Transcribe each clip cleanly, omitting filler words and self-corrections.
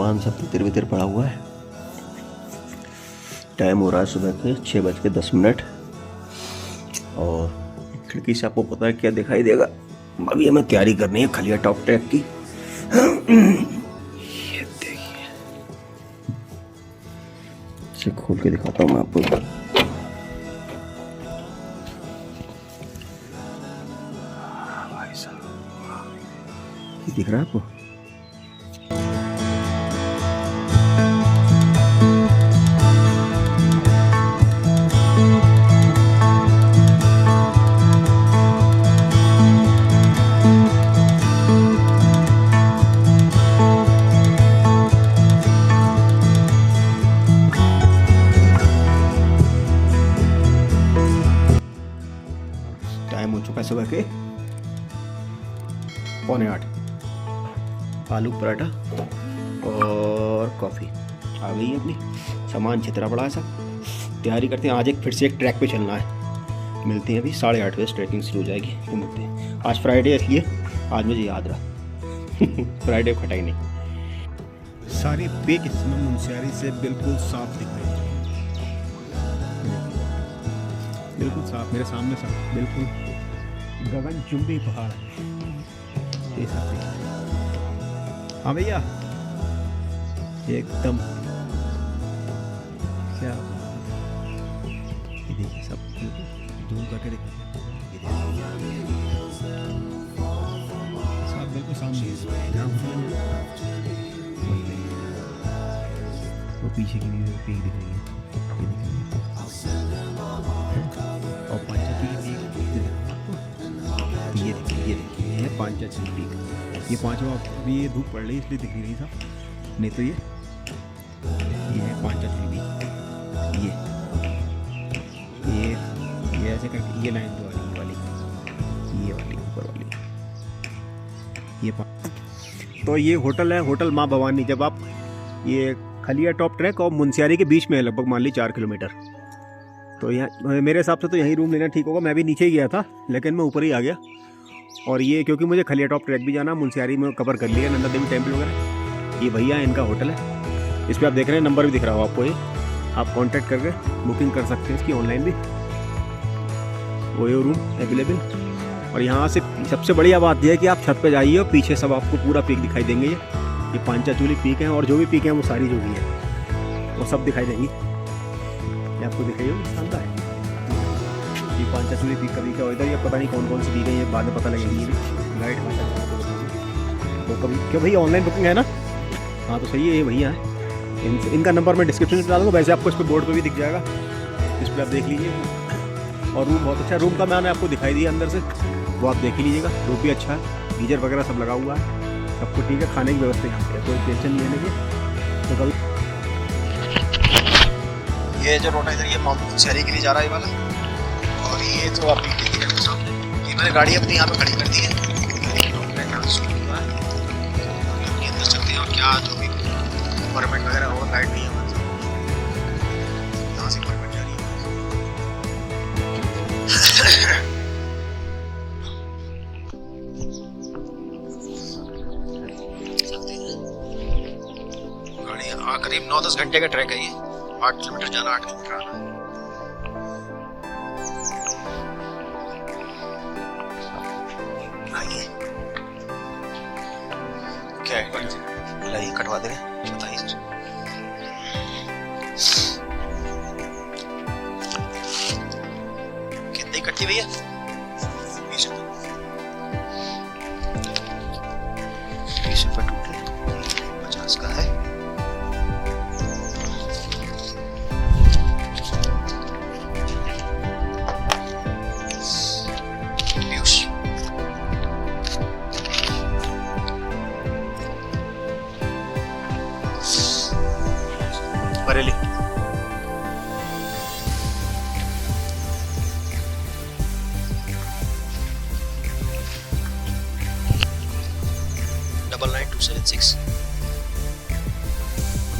सामान सब तितर बितर पड़ा हुआ है। टाइम हो रहा है सुबह के 6:10 और खिड़की से आपको पता है क्या दिखाई देगा। अभी हमें तैयारी करनी है खलिया टॉप ट्रैक की। ये देखिए, इसे खोल के दिखाता हूँ मैं आपको। भाई साहब, ये दिख रहा है आपको? टाइम हो चुका है सुबह के 7:45। आलू पराठा और कॉफ़ी आ गई है अपनी। सामान छितरा पड़ा है सब। तैयारी करते हैं, आज एक फिर से एक ट्रैक पे चलना है। मिलते हैं अभी 8:30 बजे ट्रैकिंग शुरू हो जाएगी तो मिलते हैं। आज फ्राइडे है इसलिए आज मुझे याद रहा। फ्राइडे खटाई नहीं। सारी पीक इसमें मुनस्यारी से बिल्कुल साफ दिख रही है, बिल्कुल साफ मेरे सामने साफ, बिल्कुल गगनचुंबी पहाड़ है ये सब। हाँ भैया, एकदम क्या ये देखिए, सब जूम करके देखिए, सब बिल्कुल सामने। वो पीछे की भी पीक दिख रही है, ये दिख रही है। और पांचाची की पीक ये देखिए, ये देखिए, ये पांचाची की पीक। ये पांचवा, अभी ये धूप पड़ रही है इसलिए दिख नहीं रही साहब, नहीं तो ये है पांचाची की पीक। ये ऐसे करके ये लाइन वाली, ये वाली ऊपर वाली, ये तो ये होटल है, होटल माँ भवानी। जब आप ये खलिया टॉप ट्रैक और मुनस्यारी के बीच में है, लगभग मान ली 4 किलोमीटर। तो यहाँ मेरे हिसाब से तो यहीं रूम लेना ठीक होगा। मैं भी नीचे ही गया था लेकिन मैं ऊपर ही आ गया। और ये क्योंकि मुझे खलिया टॉप ट्रैक भी जाना, मुनस्यारी में कवर कर लिया, नंदा देवी टेम्पल वगैरह। ये भैया इनका होटल है, इस पर आप देख रहे हैं, नंबर भी दिख रहा हो आपको। ये आप कांटेक्ट करके बुकिंग कर सकते हैं इसकी ऑनलाइन भी। वो ये रूम अवेलेबल। और यहाँ से सबसे बढ़िया बात यह है कि आप छत पे जाइए और पीछे सब आपको पूरा पीक दिखाई देंगे। ये पांचाचूली पीक है और जो भी पीक है वो सारी जो भी है वो सब दिखाई देंगी। ये आपको दिखाई होगी, शानदार है। ये पांचाचूली पीक कभी क्या इधर, ये पता नहीं कौन कौन सी पीक है, ये बाद में पता लगेगी। ये भी गाइड तो कभी क्यों भैया ऑनलाइन बुकिंग है ना? हाँ तो सही है, ये भैया है। इनका नंबर मैं डिस्क्रिप्शन में डाल दूँगा, वैसे आपको इस पर बोर्ड पर भी दिख जाएगा, इस पर आप देख लीजिए। और रूम बहुत अच्छा, रूम का मैंने आपको दिखाई दिया अंदर से, वो आप देख ही लीजिएगा। रूम भी अच्छा है, गीजर वगैरह सब लगा हुआ है, सबको ठीक है। खाने की व्यवस्था यहाँ पे है, कोई टेंशन नहीं लेने की। तो कभी ये जो रोड है इधर, ये मुनस्यारी के लिए जा रहा है ये वाला। और ये तो आप ये मैंने गाड़ी अपनी यहाँ पे खड़ी कर दी है। अंदर चलते हैं और क्या जो भी परमिट वगैरह होगा, गाइड नहीं है यहाँ से परमिट जा रही है। गाड़ी करीब 9-10 घंटे का ट्रैक है ये। 8 किलोमीटर जाना, 8 किलोमीटर आना। आइए, क्या है बुलाइए, कटवा दे, बताइए सर। कितनी कट्टी भैया? 20 रुपये। 20 रुपये टोटल, 50 का है। बरेली (99,276)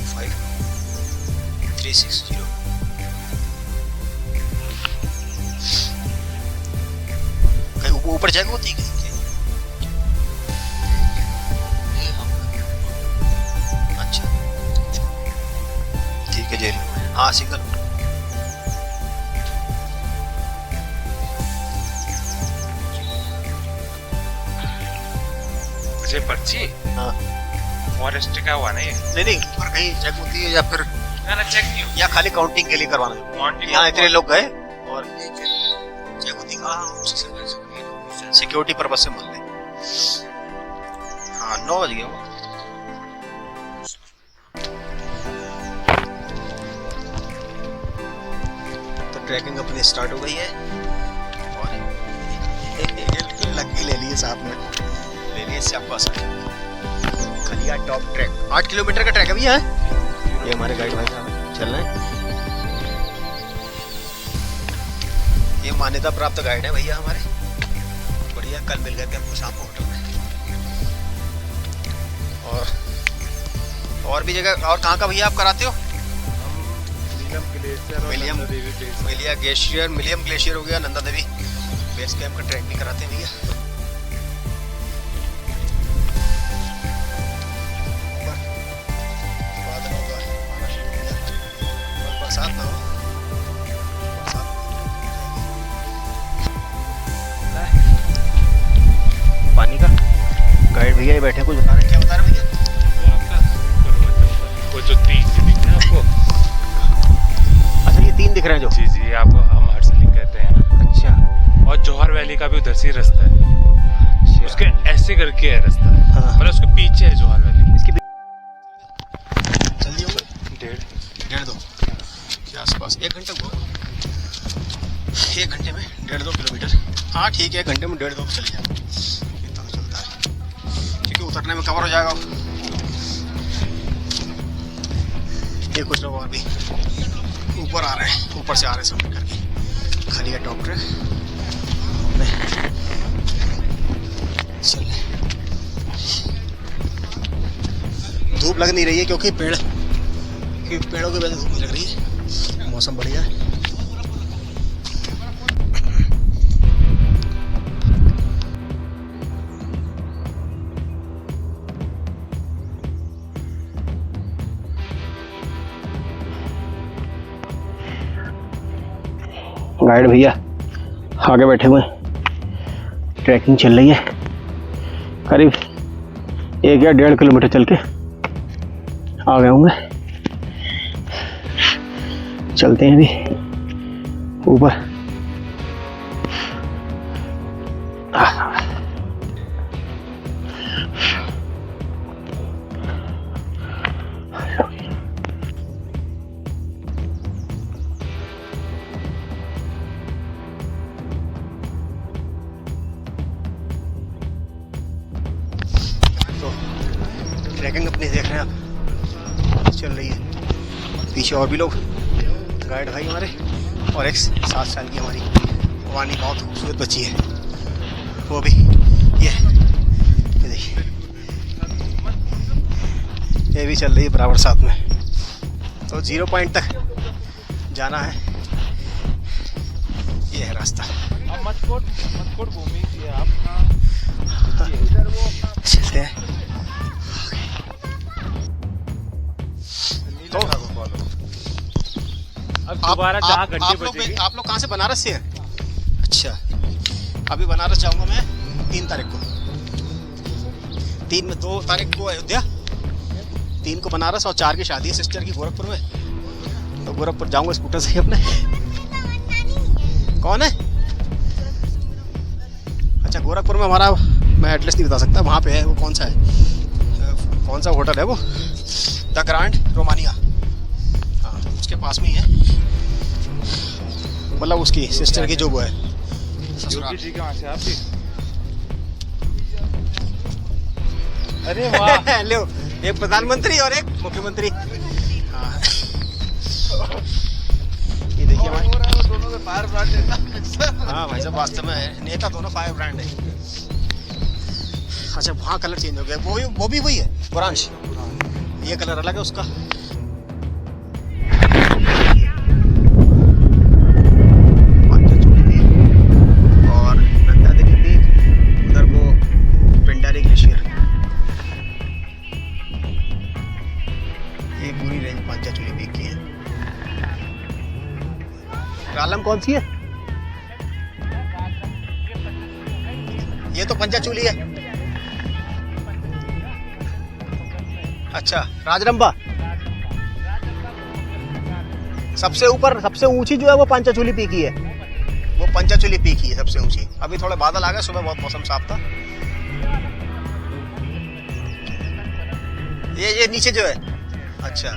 15,360। कहीं ऊपर जगह होती है अच्छा। हाँ सिंगल। मुझे पर्ची हाँ फॉरेस्ट का हुआ ना ये? नहीं ऊपर कहीं चेक होती है या फिर ना चेक नहीं हुआ। या खाली काउंटिंग के लिए करवाना है? काउंटिंग यहाँ इतने लोग गए और चेक होती है सिक्योरिटी पर्पज से मान लें। हाँ 9 बज गए वो। तो ट्रैकिंग अपनी स्टार्ट हो गई है और लग्गी ले लिए साथ में, ले लिए स्यापा खलिया टॉप ट्रैक। 8 किलोमीटर का ट्रैक है भैया। ये हमारे गाइड भाई साहब चल रहे हैं। ये मान्यता प्राप्त गाइड है भैया हमारे, बढ़िया। कल मिल गए थे हमको शाम को होटल में। और भी जगह और कहाँ का भैया आप कराते हो? मिलिया ग्लेशियर, मिलियम ग्लेशियर हो गया, नंदा देवी बेस कैंप का ट्रैक भी कराते हैं भैया। बरसात ना हो, पानी का गाइड भैया ये बैठे कुछ बता रहे हैं। क्या बता रहे भैया? वो जो 3 दिख रहे हैं आपको? अच्छा ये 3 दिख रहे हैं जो? जी जी, आपको हम हर्सलिंग कहते हैं। अच्छा। और जौहर वैली का भी उधर से ही रास्ता है। अच्छा। उसके ऐसे करके है रास्ता। हाँ। मतलब उसके पीछे है जौहर वैली। इसके जल्दी होगा 1.5-2 के आसपास। 1 घंटे को 1 घंटे में 1.5-2 किलोमीटर। हाँ ठीक है, 1 घंटे में 1.5-2 चले जाए, इतना तो चलता है क्योंकि उतरने में कवर हो जाएगा। ये कुछ लोग और भी ऊपर आ रहे हैं, ऊपर से आ रहे हैं सब करके। खलिया टॉप ट्रैक चल। धूप लग नहीं रही है क्योंकि पेड़ों की वजह से धूप नहीं लग रही है। मौसम बढ़िया है। गाइड भैया आगे बैठे हुए हैं। ट्रैकिंग चल रही है करीब 1 या 1.5 किलोमीटर चल के आ गए होंगे। चलते हैं अभी ऊपर। ट्रैकिंग अपनी देख रहे हैं आप, चल रही है। पीछे और भी लोग गाइड भाई हमारे और एक 7 साल की हमारी वानी बहुत खूबसूरत बच्ची है, वो भी ये देखिए ये भी चल रही है बराबर साथ में। तो 0 पॉइंट तक जाना है, ये है रास्ता। मटकोट घूमी थी आप? चलते हैं। तो अब दोबारा जहाँ घंटे बजेगी। आप लोग कहाँ से? बनारस से हैं? अच्छा, अभी बनारस जाऊंगा मैं 3 तारीख को। 3 में 2 तारीख को अयोध्या, 3 को बनारस और 4 की शादी है सिस्टर की गोरखपुर में। तो गोरखपुर जाऊंगा स्कूटर से ही अपने। कौन है? अच्छा गोरखपुर में हमारा, मैं एड्रेस नहीं बता सकता, वहाँ पे है वो। कौन सा है, कौन सा होटल है वो? द ग्रांड रोमानिया, हाँ उसके पास में ही है। मतलब उसकी सिस्टर की जो वो है योगी जी कहाँ से? आप भी? अरे वाह। लो, एक प्रधानमंत्री और एक मुख्यमंत्री। हाँ ये देखिए हमारे दोनों के फायर ब्रांड नेता। हाँ भाई साहब वास्तव में नेता दोनों फायर ब्रांड है। अच्छा वहाँ कलर चेंज हो गया, वो भी वही है ब्रांच, ये कलर अलग है उसका। और नंदा देवी भी उधर वो पिंडारी ग्लेशियर, ये पूरी रेंज पांचाचूली पीक की है। कौन सी है? ये तो पंचाचूली है। अच्छा, राजरंभा। सबसे ऊपर सबसे ऊंची जो है वो पंचाचूली पीक ही है। वो पंचाचूली पीक ही है सबसे ऊंची। अभी थोड़े बादल आ गए, सुबह बहुत मौसम साफ था। ये नीचे जो है, अच्छा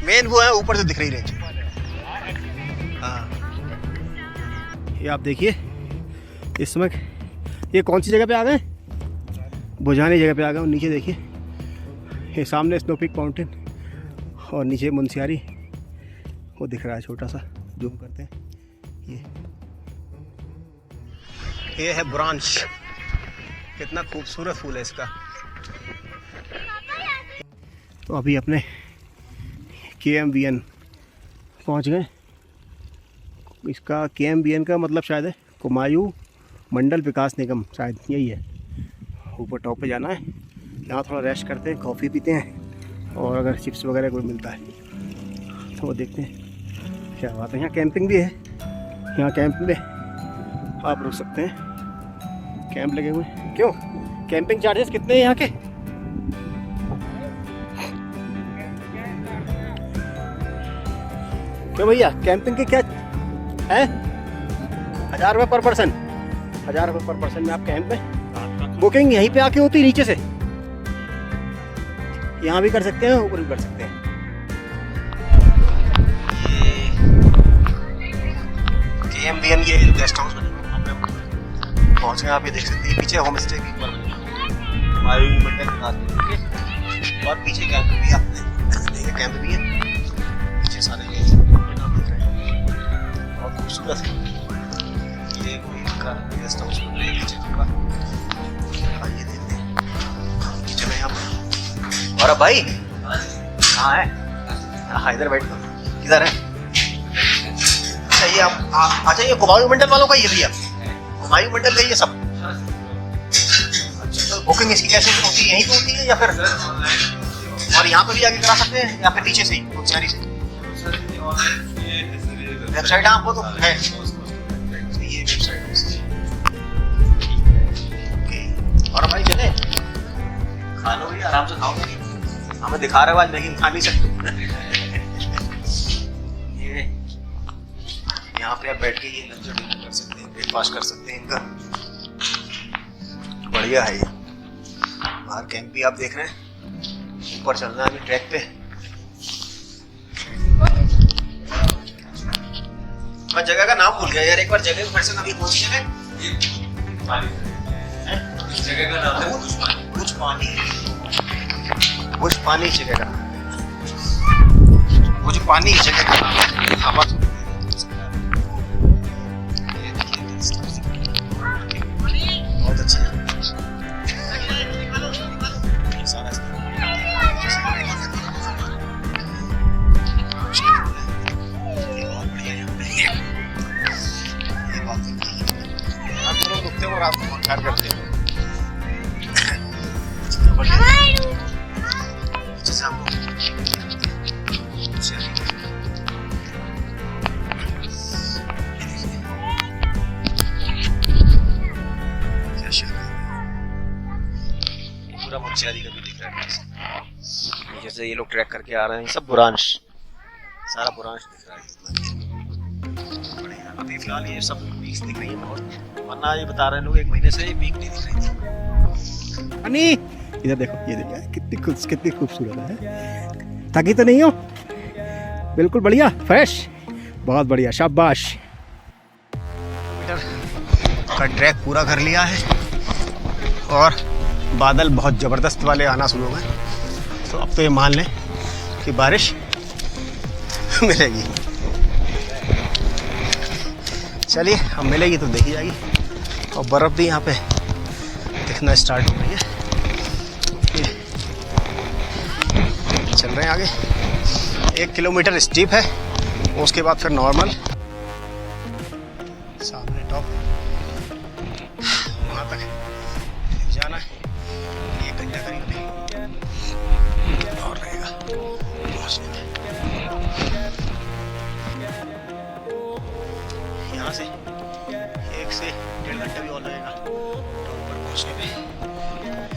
मेन वो है, ऊपर से दिख रही रेंज। हाँ, ये आप देखिए इस समय ये कौन सी जगह पे आ गए? बुझानी जगह पे आ गए। और नीचे देखिए, ये सामने स्नो पीक माउंटेन और नीचे मुनस्यारी वो दिख रहा है, छोटा सा। जूम करते हैं। ये है बुरांश। कितना खूबसूरत फूल है इसका। तो अभी अपने KMVN पहुंच गए। इसका KMVN का मतलब शायद है कुमायूं मंडल विकास निगम, शायद यही है। ऊपर टॉप पे जाना है। यहाँ थोड़ा रेस्ट करते हैं, कॉफ़ी पीते हैं और अगर चिप्स वगैरह कोई मिलता है तो वो देखते हैं क्या बात है। यहाँ कैंपिंग भी है। यहाँ कैंप में आप रुक सकते हैं, कैंप लगे हुए हैं। क्यों, कैंपिंग चार्जेस कितने हैं यहाँ के? क्यों भैया, कैंपिंग के क्या है? 1000 रुपये पर पर्सन। 1000 रुपये पर पर्सन में आप कैंप में। बुकिंग यहीं पे आके होती है नीचे से? यहाँ भी कर सकते हैं, ऊपर भी कर सकते हैं। ये KMVN ये गेस्ट हाउस पहुँच गए। आप ये देख सकते हैं, पीछे होम स्टे भी और पीछे कैंप भी आपने देखिए, कैंप भी है पीछे सारे। बहुत खूबसूरत है। ये कोई इनका गेस्ट हाउस पीछे थोड़ा। आइए देखते हैं ये जगह यहाँ पर। और अब भाई कहाँ है? हाँ, इधर बैठ कर। किधर है? अच्छा ये आप अच्छा, ये कुमायूं मंडल वालों का ये भैया, कुमायूं मंडल का ये सब। अच्छा, तो बुकिंग इसकी कैसे होती है? यहीं पे होती है या फिर और यहाँ पे भी आगे करा सकते हैं या फिर नीचे से ही मुनस्यारी से? वेबसाइट हाँ वो तो है, ये वेबसाइट। और भाई चले खा लो भैया, आराम से खाओ। हमें दिखा रहे हो आज, लेकिन खा नहीं सकते। ये यहाँ पे आप बैठ के ये लंच डिनर कर सकते हैं, ब्रेकफास्ट कर सकते हैं इनका। बढ़िया है ये। बाहर कैंप भी आप देख रहे हैं। ऊपर चलना है अभी ट्रैक पे। मैं जगह का नाम भूल गया यार, एक बार जगह फिर से कभी पहुंच गए। जगह का नाम है कुछ पानी। कुछ पानी जगह का, कुछ पानी जगह का नाम है। बहुत अच्छा है। और आपको कॉन्टैक्ट करते हैं। जैसे आपको पूरा मुनस्यारी का भी दिख रहा है। जैसे ये लोग ट्रैक करके आ रहे हैं, सब बुरांश, सारा बुरांश दिख रहा है। अभी फिलहाल ये सब पीक्स दिख रही है बहुत, वरना ये बता रहे हैं लोग 1 महीने से ये पीक नहीं दिख रही थी। अनि इधर देखो, ये देखो कितनी खूबसूरत है। थकी तो नहीं हो? बिल्कुल बढ़िया, फ्रेश, बहुत बढ़िया, शाबाश। का ट्रैक पूरा कर लिया है और बादल बहुत ज़बरदस्त वाले आना शुरू हो गए। तो अब तो ये मान लें कि बारिश मिलेगी। चलिए, अब मिलेगी तो देखी जाएगी। और बर्फ़ भी यहाँ पे दिखना स्टार्ट हो गई है। चल रहे हैं आगे। 1 किलोमीटर स्टीप है, उसके बाद फिर नॉर्मल। सामने टॉप, वहाँ तक जाना है। 1 घंटा करीब और रहेगा पहुँचने में। पहुंचने पे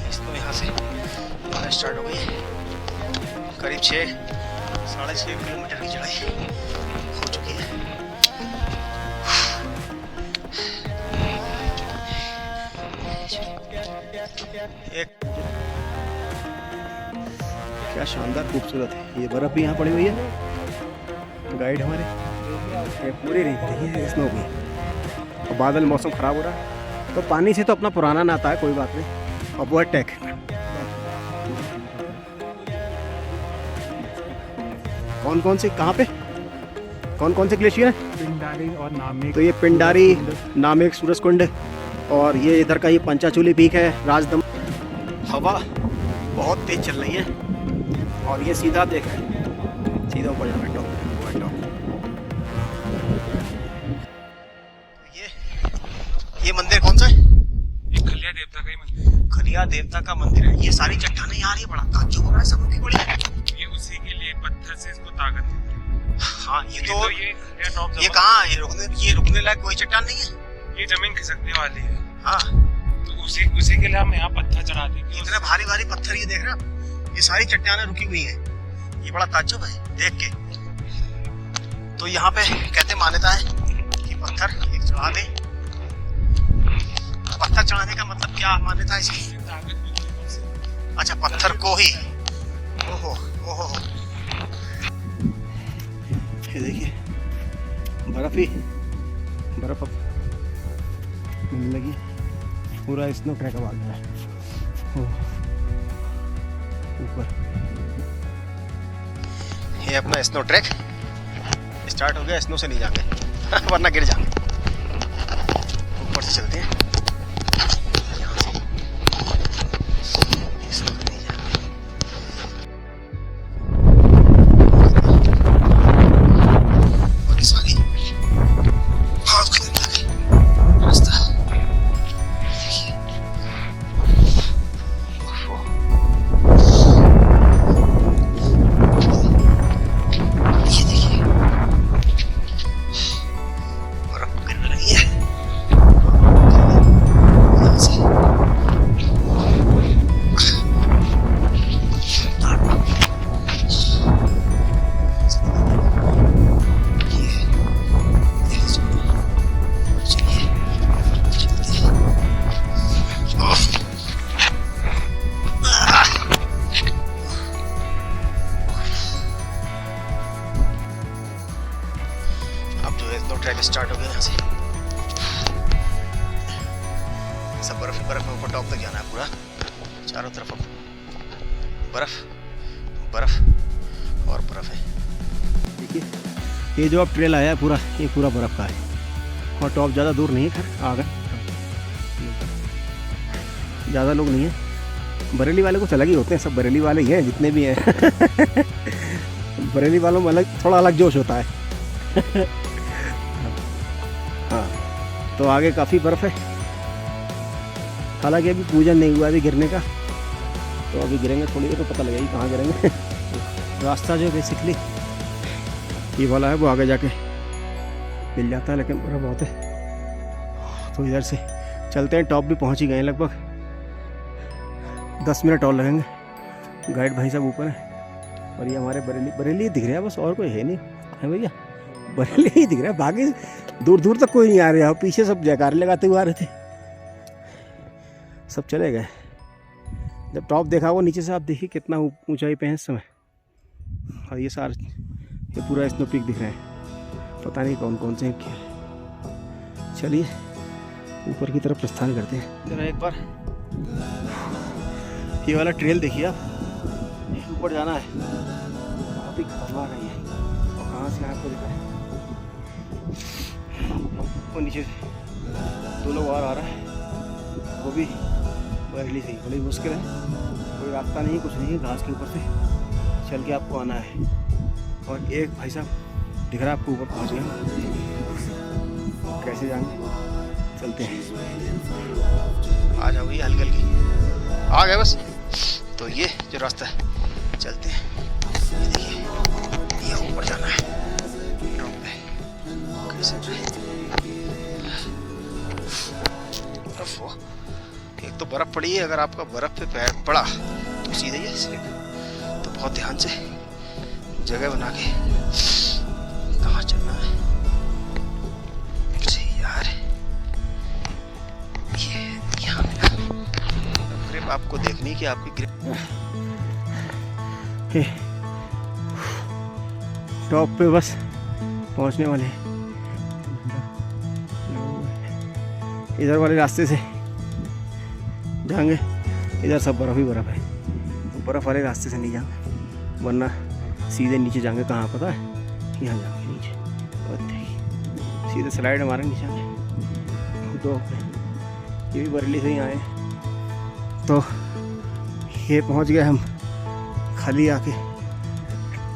इसको यहाँ से चढ़ाई स्टार्ट हो गई है। करीब 6-6.5 किलोमीटर की चढ़ाई हो चुकी है। एक क्या शानदार खूबसूरत है। ये बर्फ़ भी यहाँ पड़ी हुई है। गाइड हमारे ये पूरी नहीं है स्नो की। और बादल, मौसम ख़राब हो रहा है तो पानी से तो अपना पुराना नाता है, कोई बात नहीं। और वो है टेक। कौन कौन से कहाँ पे कौन कौन से ग्लेशियर हैं? पिंडारी और नामेक। तो ये पिंडारी, नामेक, सूरजकुंड और ये इधर का ये पंचाचूली पीक है, राजदम। हवा बहुत तेज चल रही है और ये सीधा देख रहे हैं, सीधा ऊपर जाना है टॉप। ये मंदिर कौन सा है? ये खलिया देवता का ही मंदिर है। खलिया देवता का मंदिर है। ये सारी चट्टानें यार, ये बड़ा ताज्जुब हो रहा है सब की बड़ी। ये उसी के लिए पत्थर से इसको ताकत देते हैं। हाँ ये तो ये खलिया टॉप ये कहाँ है? ये रुकने लायक कोई चट्टान नहीं है। ये जमीन खिसकने वाली है। हाँ तो उसी के लिए हम यहाँ पत्थर चढ़ा देंगे। इतने भारी भारी पत्थर, ये देख रहे हैं, ये सारी चट्टानें रुकी हुई हैं। ये बड़ा ताज्जुब है देख के। तो यहाँ पे कहते मान्यता है कि पत्थर एक चढ़ा दे। पत्थर चढ़ाने का मतलब क्या मान्यता है इसकी? अच्छा, पत्थर को ही। ओहो ओहो, ये देखिए बर्फ ही बर्फ अब मिलने लगी। पूरा स्नो क्रैक आ गया है ऊपर। ये अपना स्नो ट्रैक स्टार्ट हो गया। स्नो से नहीं जाएंगे वरना गिर जाएंगे। ऊपर से चलते हैं। ट्रैक स्टार्ट हो गया। यहाँ से सब बर्फ ही बर्फ में ऊपर टॉप तक जाना है। पूरा चारों तरफ अब बर्फ बर्फ और बर्फ है। देखिए ये जो अब ट्रेल आया है पूरा, ये पूरा बर्फ का है और टॉप ज़्यादा दूर नहीं है। खैर आ गए, ज़्यादा लोग नहीं है। बरेली वाले को अलग ही होते हैं, सब बरेली वाले ही हैं जितने भी हैं। बरेली वालों में अलग, थोड़ा अलग जोश होता है। हाँ, तो आगे काफ़ी बर्फ़ है। हालांकि अभी पूजन नहीं हुआ अभी गिरने का, तो अभी गिरेंगे थोड़ी देर तो पता लगेगी कहाँ गिरेंगे। रास्ता जो बेसिकली ये वाला है वो आगे जाके मिल जाता है, लेकिन बर्फ़ बहुत है। तो इधर से चलते हैं। टॉप भी पहुँच ही गए लगभग। 10 मिनट और लगेंगे। गाइड भाई साहब ऊपर है और ये हमारे बरेली दिख रहा है बस, और कोई है नहीं है भैया। बरेली ही दिख रहा है, बाकी दूर दूर तक कोई नहीं आ रहा। पीछे सब जयकारे लगाते हुए आ रहे थे, सब चले गए। जब टॉप देखा वो नीचे से आप देखिए कितना ऊंचाई पे है इस समय। और ये पूरा स्नो पीक दिख रहा है। पता नहीं कौन कौन से क्या है। चलिए ऊपर की तरफ प्रस्थान करते हैं। जरा एक बार ये वाला ट्रेल देखिए आप, ऊपर जाना है। बहुत ही खतरनाक है ये। और कहाँ से आपको दिखा है वो नीचे से 2 लोग और आ रहा है, वो भी बरेली से ही। बड़ी मुश्किल है, कोई रास्ता नहीं, कुछ नहीं है। घास के ऊपर से चल के आपको आना है। और एक भाई साहब दिख रहा है आपको ऊपर पहुँच गए। कैसे जाएंगे, चलते हैं। आ जाओ, ये हल्की हल्की आ गए बस। तो ये जो रास्ता है चलते हैं। ये देखिए, ये ऊपर जाना है ड्रॉप पे। कैसे एक तो बर्फ पड़ी है, अगर आपका बर्फ पे पैर पड़ा तो सीधे ही स्लिप। तो बहुत ध्यान से जगह बना के कहाँ चलना है। यार ये यहाँ ग्रिप आपको देखनी कि आपकी ग्रिप। टॉप पे बस पहुंचने वाले हैं। इधर वाले रास्ते से जाएंगे, इधर सब बर्फ़ ही बर्फ़ है, तो बर्फ़ वाले रास्ते से नहीं जाएंगे, वरना सीधे नीचे जाएंगे। कहाँ पता है? यहाँ जाएंगे नीचे, और सीधे स्लाइड हमारे नीचे आएंगे। तो ये भी बरेली से ही आए, तो ये पहुँच गए हम खाली आके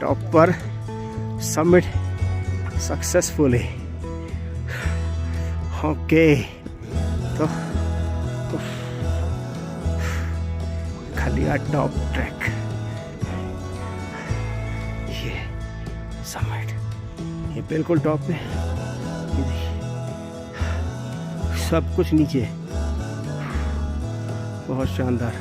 टॉप पर, सबमिट सक्सेसफुली। ओके, तो खलिया टॉप ट्रैक, ये सबमिट, ये बिल्कुल टॉप पे, ये देखिए सब कुछ नीचे, बहुत शानदार।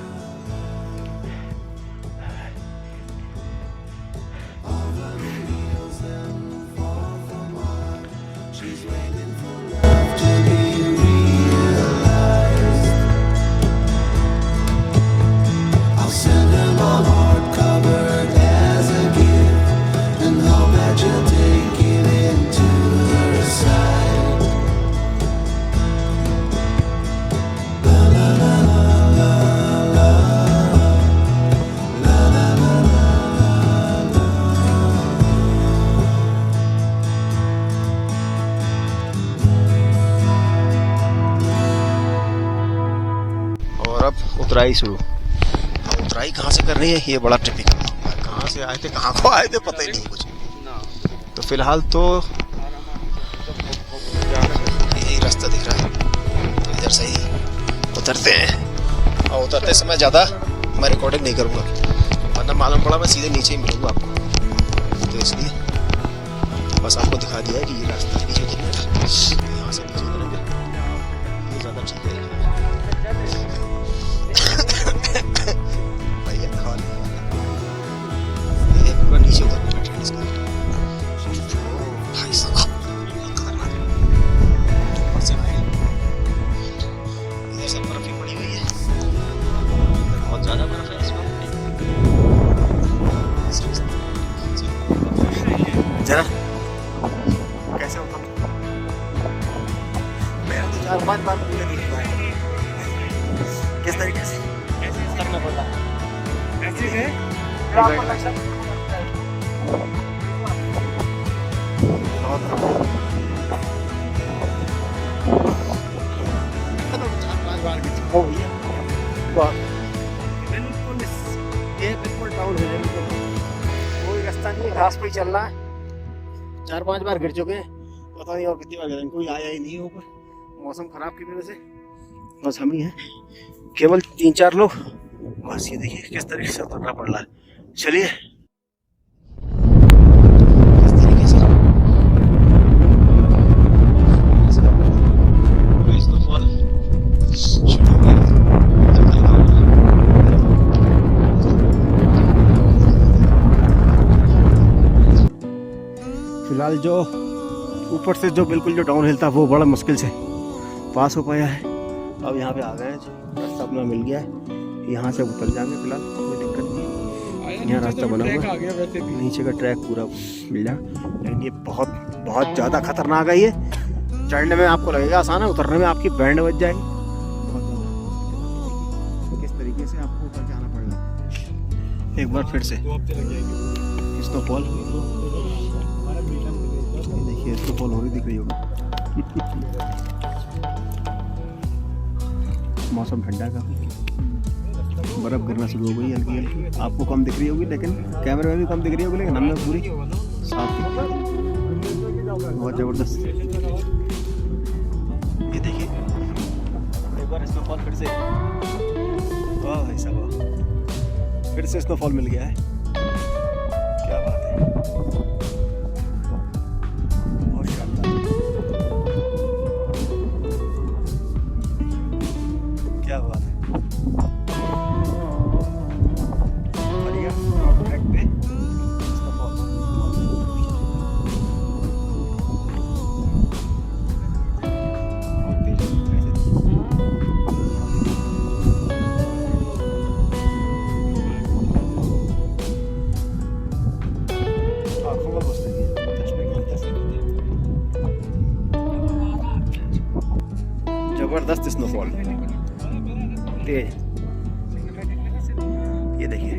उतराई शुरू। उतराई कहाँ से कर रही है, ये बड़ा टिपिकल। कहाँ से आए थे, कहाँ को आए थे, पता ही नहीं कुछ। तो फिलहाल तो यही रास्ता दिख रहा है, तो इधर से ही उतरते हैं। और उतरते समय ज़्यादा मैं रिकॉर्डिंग नहीं करूँगा, वरना मालूम पड़ा मैं सीधे नीचे ही मिलूँगा आपको। तो इसलिए बस आपको दिखा दिया है कि ये रास्ता नीचे उतरने का, यहाँ से नीचे उतरेंगे, ये ज़्यादा ठीक है। नीचे उतरने का ट्रेन इसका भाई साहब ऊपर से आए। इधर सब बर्फ ही पड़ी हुई है, बहुत ज़्यादा बर्फ है इसमें। जरा कैसे होता, मेरा तो 4-5 बार किस तरीके से करना पड़ता ऐसे है। बिल्कुल डाउन हो जाएगी, कोई रास्ता नहीं है, घास पे ही चलना है। 4-5 बार गिर चुके हैं, पता नहीं और कितनी बार गिरेंगे, कोई आया ही नहीं ऊपर। मौसम खराब की वजह से बस हम ही हैं, केवल 3-4 लोग। बस ये देखिए किस तरीके से उतरना पड़ रहा है। चलिए फिलहाल जो ऊपर से जो बिल्कुल जो डाउन हिल था वो बड़ा मुश्किल से पास हो पाया है। अब यहाँ पे आ गए हैं, रास्ता अपना मिल गया है, यहाँ से उतर जाएंगे। फिलहाल कोई दिक्कत नहीं, यहाँ रास्ता बना हुआ है, नीचे का ट्रैक पूरा मिल जाए। लेकिन ये बहुत बहुत ज़्यादा खतरनाक है। ये चढ़ने में आपको लगेगा आसान है, उतरने में आपकी बैंड बज जाएगी। किस तरीके से आपको ऊपर जाना पड़ेगा। एक बार फिर से स्नोफॉल, देखिए स्नोफॉल हो रही दिख रही होगी। मौसम ठंडा है काफ़ी, बर्फ़ गिरना शुरू हो गई हल्की हल्की। आपको कम दिख रही होगी, लेकिन कैमरे में भी कम दिख रही होगी, लेकिन हमें पूरी साफ दिख रही है, बहुत ज़बरदस्त। ये देखिए एक बार स्नोफॉल फिर से, वाह भाई साहब, फिर से स्नोफॉल मिल गया है, क्या बात है, बहुत शानदार, क्या बात है। ये देखिए,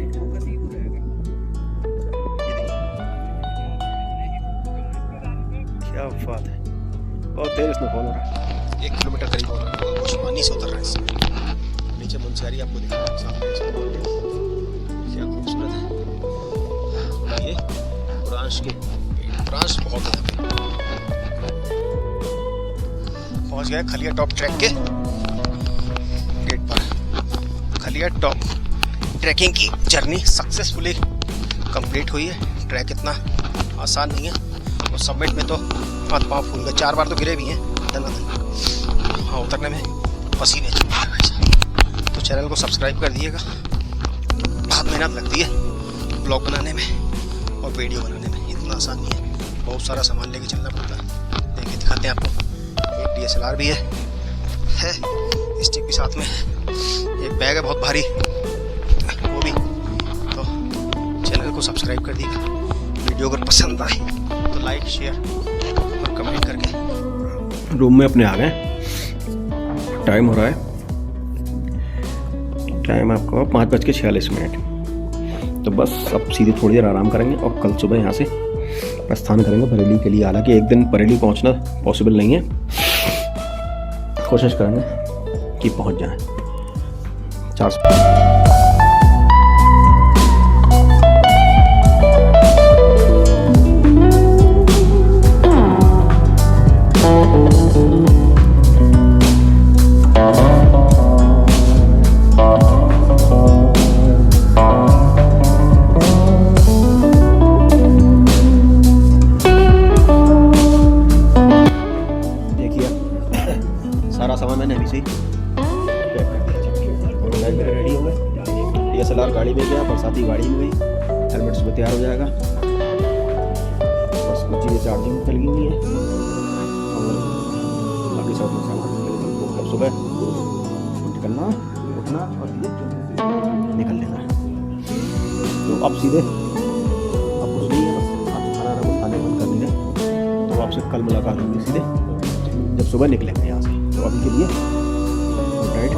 क्या बात है, बहुत तेज स्नोफॉल हो रहा है, 1 किलोमीटर करीब हो रहा है, कुछ पानी से उतर रहा है इससे। नीचे मुनस्यारी आपको दिखा रहा है सामने से, क्या खूबसूरत है। ये ब्रांच बहुत है। पहुंच गए खलिया टॉप ट्रैक के गेट पर। खलिया टॉप ट्रैकिंग की जर्नी सक्सेसफुली कंप्लीट हुई है। ट्रैक इतना आसान नहीं है और सबमिट में तो हाथ पाँव फूल गए, 4 बार तो गिरे भी हैं धन्यवाद। हाँ, उतरने में पसीने छूट गए भाई साहब। तो चैनल को सब्सक्राइब कर दिएगा। बहुत मेहनत लगती है ब्लॉग बनाने में और वीडियो बनाने में, इतना आसान नहीं है, बहुत सारा सामान लेके चलना पड़ता है। देखिए दिखाते हैं आपको, एक DSLR भी है स्टिक भी साथ में है, एक बैग है बहुत भारी वो भी। तो चैनल को सब्सक्राइब कर दिएगा। वीडियो अगर पसंद आए तो लाइक शेयर और कमेंट करके। रूम में अपने आ गए, टाइम हो रहा है, टाइम आपको 5:46। तो बस अब सीधे थोड़ी देर आराम करेंगे और कल सुबह यहाँ से प्रस्थान करेंगे बरेली के लिए। हालांकि एक दिन बरेली पहुँचना पॉसिबल नहीं है, कोशिश करेंगे कि पहुँच जाएं। 400 सारा सामान मैंने अभी से ही पैक कर दिया। और बैग मेरे रेडी हो गए, DSLR गाड़ी में गया, बरसाती गाड़ी में गई, हेलमेट सुबह तैयार हो जाएगा। बस कुछ चीज़ें चार्जिंग में लगी हुई है और बाकी सब अपना सामान अब सुबह निकलना, उठना और निकल लेना। तो अब सीधे अब कुछ नहीं है, बस आप खाना खाने बंद कर लेंगे। तो आपसे कल मुलाकात होगी सीधे जब सुबह निकलेंगे यहाँ से। तो अभी के लिए गुड नाइट।